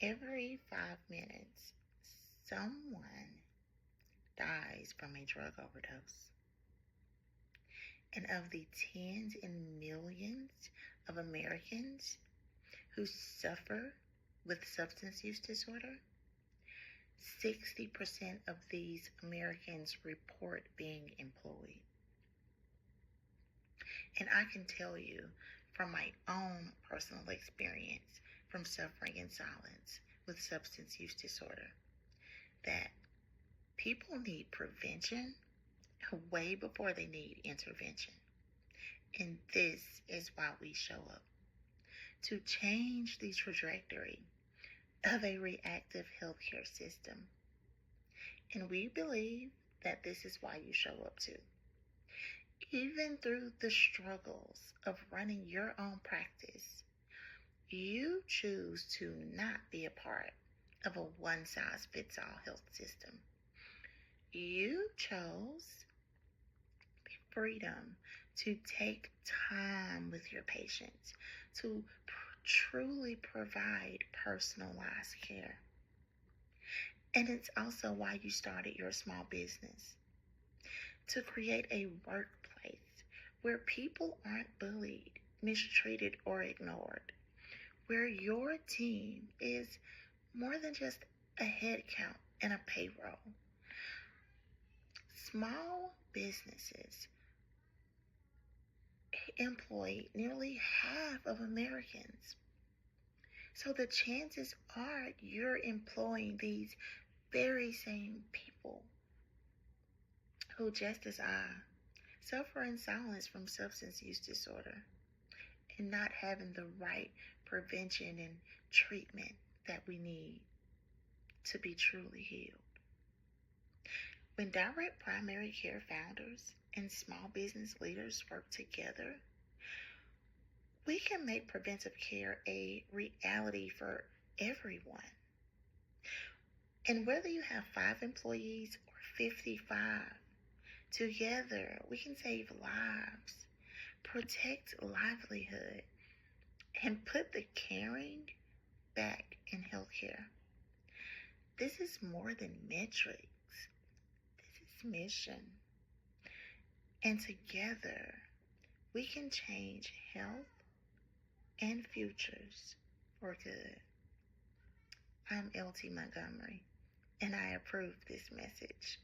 Every 5 minutes, someone dies from a drug overdose. And of the tens and millions of Americans who suffer with substance use disorder, 60% of these Americans report being employed. And I can tell you from my own personal experience from suffering in silence with substance use disorder that people need prevention way before they need intervention. And this is why we show up, to change the trajectory of a reactive healthcare system. And we believe that this is why you show up too. Even through the struggles of running your own practice, you choose to not be a part of a one-size-fits-all health system. You chose freedom to take time with your patients, to truly provide personalized care. And it's also why you started your small business, to create a workplace where people aren't bullied, mistreated, or ignored, where your team is more than just a head count and a payroll. Small businesses employ nearly half of Americans. So the chances are you're employing these very same people who, just as I, suffer in silence from substance use disorder and not having the right prevention and treatment that we need to be truly healed. When direct primary care founders and small business leaders work together, we can make preventive care a reality for everyone. And whether you have 5 employees or 55, together we can save lives, protect livelihood, and put the caring back in healthcare. This is more than metrics. This is mission. And together, we can change health and futures for good. I'm LT Montgomery, and I approve this message.